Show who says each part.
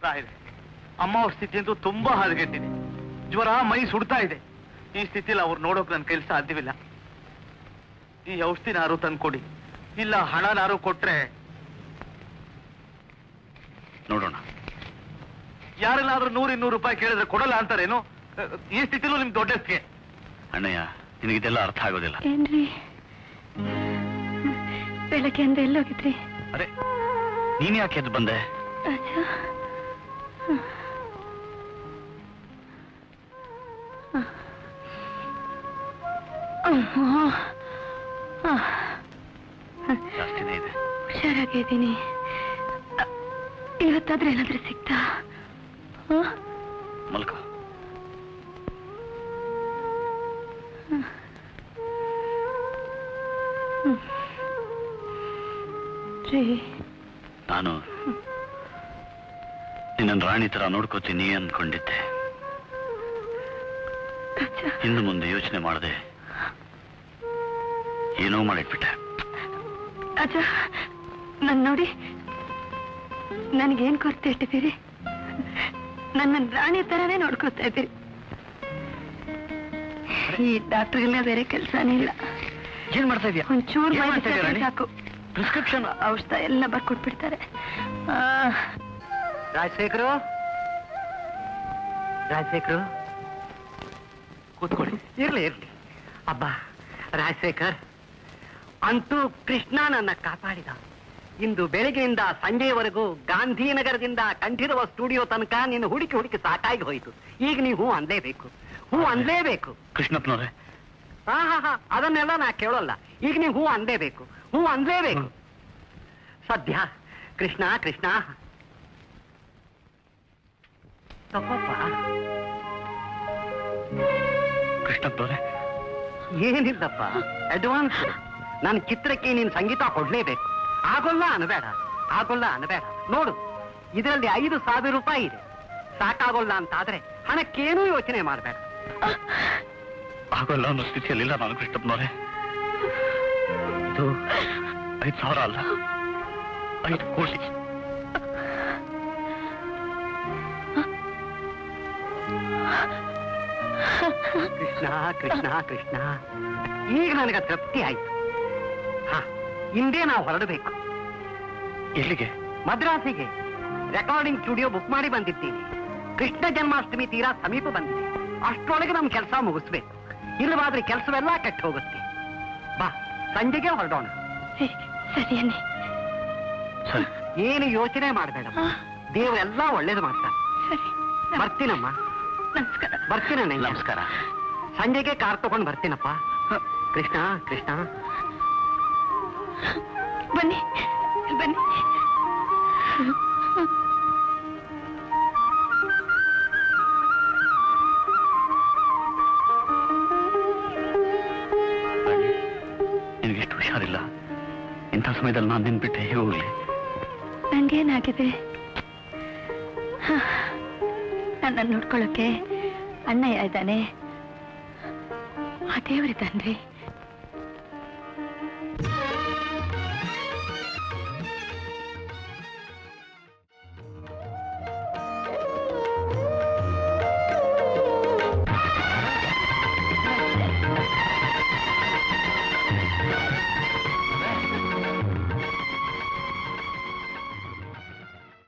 Speaker 1: ರಾಯರೇ, ಅಮ್ಮ ಅವ್ರ ಸ್ಥಿತಿ ಅಂತೂ ತುಂಬಾ ಹದಗೆಟ್ಟಿದೆ. ಜ್ವರ, ಮೈ ಸುಡ್ತಾ ಇದೆ. ಈ ಸ್ಥಿತಿಲಿ ಅವ್ರು ನೋಡೋಕ್ ನನ್ನ ಕೈಲಿ ಸಾಧ್ಯವಿಲ್ಲ. ಈ ಔಷಧಿನಾರು ತಂದ್ಕೊಡಿ, ಇಲ್ಲ ಹಣನಾರು ಕೊಟ್ರೆ
Speaker 2: ನೋಡೋಣ.
Speaker 1: ಯಾರೆಲ್ಲಾದ್ರೂ 100-200 ರೂಪಾಯಿ ಕೇಳಿದ್ರೆ ಕೊಡಲ್ಲ ಅಂತಾರೇನು? ಈ ಸ್ಥಿತಿಲೂ ನಿಮ್ ದೊಡ್ಡಸ್ಗೆ.
Speaker 2: ಅಣ್ಣಯ್ಯ, ನಿನಗಿದೆಲ್ಲ ಅರ್ಥ ಆಗೋದಿಲ್ಲ.
Speaker 3: ಏನ್ರಿ ಬೆಳಗ್ಗೆಯಿಂದ ಎಲ್ಲೋಗಿದ್ರಿ?
Speaker 2: ಅರೆ, ನೀನ್ ಯಾಕೆ ಎದ್ದು ಬಂದೆ? ಜಾಸ್ತಿನೇ ಇದೆ.
Speaker 3: ಹುಷಾರಾಗಿದ್ದೀನಿ. ಇವತ್ತಾದ್ರೆ ಏನಾದ್ರೂ ಸಿಗ್ತಾ?
Speaker 2: ಮಲ್ಕೋ. ನಾನು ನಿನ್ನ ರಾಣಿ ತರ ನೋಡ್ಕೋತೀನಿ ಅಂದ್ಕೊಂಡಿದ್ದೆ. ಇನ್ನು ಮುಂದೆ ಯೋಚನೆ ಮಾಡದೆ ಏನೋ ಮಾಡಿಟ್ಬಿಟ್ಟೆ.
Speaker 3: ಅಜ್ಜ, ನನ್ ನೋಡಿ ನನಗೇನ್ ಕೊರತೆ ಇಟ್ಟಿದ್ದೀರಿ? ನನ್ನ ರಾಣಿ ತರನೇ ನೋಡ್ಕೋತಾ ಇದ್ದೀರಿ. ಈ ಡಾಕ್ಟರ್ಗೆಲ್ಲ ಬೇರೆ ಕೆಲಸನೇ ಇಲ್ಲ.
Speaker 2: ಏನ್ ಮಾಡ್ತಾ ಇದೀಯ?
Speaker 3: ಒಂಚೂರು ಸಾಕು, ಪ್ರಿಸ್ಕ್ರಿಪ್ಷನ್ ಔಷಧ ಎಲ್ಲ ಬರ್ಕೊಟ್ಬಿಡ್ತಾರೆ.
Speaker 1: ರಾಜಶೇಖರು, ರಾಜಶೇಖರು ಕೂತ್ಕೊಳ್ಳಿ.
Speaker 4: ಇರ್ಲಿ ಇರ್ಲಿ. ಅಬ್ಬಾ ರಾಜಶೇಖರ್, ಅಂತೂ ಕೃಷ್ಣ ನನ್ನ ಕಾಪಾಡಿದ. ಇಂದು ಬೆಳಗ್ಗೆಯಿಂದ ಸಂಜೆಯವರೆಗೂ ಗಾಂಧಿನಗರದಿಂದ ಕಂಠೀರವ ಸ್ಟುಡಿಯೋ ತನಕ ನೀನು ಹುಡುಕಿ ಹುಡುಕಿ ಸಾಕಾಗಿ ಹೋಯಿತು. ಈಗ ನೀವು ಹೂ ಅನ್ಲೇಬೇಕು, ಹೂ ಅನ್ಲೇಬೇಕು.
Speaker 2: ಕೃಷ್ಣಪ್ಪನವ್ರೆ,
Speaker 4: ಹಾ, ಅದನ್ನೆಲ್ಲ ನಾ ಕೇಳೋಲ್ಲ. ಈಗ ನೀವು ಹೂ ಅನ್ಲೇಬೇಕು, ಹೂ ಅನ್ಲೇಬೇಕು. ಸದ್ಯ ಕೃಷ್ಣ ಕೃಷ್ಣ ತಪ್ಪಪ್ಪ.
Speaker 2: ಕೃಷ್ಣಪ್ಪನವ್ರೆ,
Speaker 4: ಏನಿಲ್ಲಪ್ಪ, ಅಡ್ವಾನ್ಸ್. ನನ್ನ ಚಿತ್ರಕ್ಕೆ ನೀನು ಸಂಗೀತ ಕೊಡ್ಲೇಬೇಕು. ಆಗೋಲ್ಲ ಅನ್ಬೇಡ, ಆಗೋಲ್ಲ ಅನ್ಬೇಡ. ನೋಡು, ಇದರಲ್ಲಿ 5,000 ರೂಪಾಯಿ ಇದೆ. ಸಾಕಾಗೋಲ್ಲ ಅಂತಾದ್ರೆ ಹಣಕ್ಕೇನೂ ಯೋಚನೆ ಮಾಡಬೇಡ.
Speaker 2: ಆಗೋಲ್ಲ ಅನ್ನೋ ಸ್ಥಿತಿಯಲ್ಲಿಲ್ಲ ನಾನು ಕೃಷ್ಣಪ್ಪನವ್ರೆ. ಇದು 5,000 ಅಲ್ಲ, 5 ಕೋಟಿ.
Speaker 4: ಕೃಷ್ಣ ಕೃಷ್ಣ ಕೃಷ್ಣ, ಈಗ ನನಗೆ ತೃಪ್ತಿ ಆಯ್ತು. ಹಿಂದೆ ನಾವು ಹೊರಡಬೇಕು.
Speaker 2: ಎಲ್ಲಿಗೆ?
Speaker 4: ಮದ್ರಾಸಿಗೆ. ರೆಕಾರ್ಡಿಂಗ್ ಸ್ಟುಡಿಯೋ ಬುಕ್ ಮಾಡಿ ಬಂದಿದ್ದೀನಿ. ಕೃಷ್ಣ ಜನ್ಮಾಷ್ಟಮಿ ತೀರಾ ಸಮೀಪ ಬಂದಿದೆ. ಅಷ್ಟರೊಳಗೆ ನಮ್ ಕೆಲಸ ಮುಗಿಸ್ಬೇಕು. ಇಲ್ಲವಾದ್ರೆ ಕೆಲಸವೆಲ್ಲ ಕೆಟ್ಟು ಹೋಗುತ್ತೆ. ಬಾ, ಸಂಜೆಗೆ ಹೊರಡೋಣ. ಏನು ಯೋಚನೆ ಮಾಡಬೇಡ, ದೇವರೆಲ್ಲ ಒಳ್ಳೇದು ಮಾಡ್ತಾನೆ. ಬರ್ತೀನಮ್ಮ.
Speaker 3: ನಮಸ್ಕಾರ.
Speaker 4: ಬರ್ತೀನಣ್ಣ.
Speaker 2: ನಮಸ್ಕಾರ.
Speaker 4: ಸಂಜೆಗೆ ಕಾರ್ ತಗೊಂಡು ಬರ್ತೀನಪ್ಪ. ಕೃಷ್ಣ ಕೃಷ್ಣ,
Speaker 3: ಬನ್ನಿ ಬನ್ನಿ.
Speaker 2: ನಿನಗೆಷ್ಟು ಹುಷಾರಿಲ್ಲ. ಇಂಥ ಸಮಯದಲ್ಲಿ ನಾನು ನಿನ್ಬಿಟ್ಟೆ ಹೇಗೆ ಹೋಗ್ಲಿ?
Speaker 3: ನಂಗೇನಾಗಿದೆ? ನನ್ನನ್ನು ನೋಡ್ಕೊಳ್ಳೋಕೆ ಅಣ್ಣಯ್ಯ ಇದ್ದಾನೆ, ಆ ದೇವರಿದ್ದಾನ್ರಿ.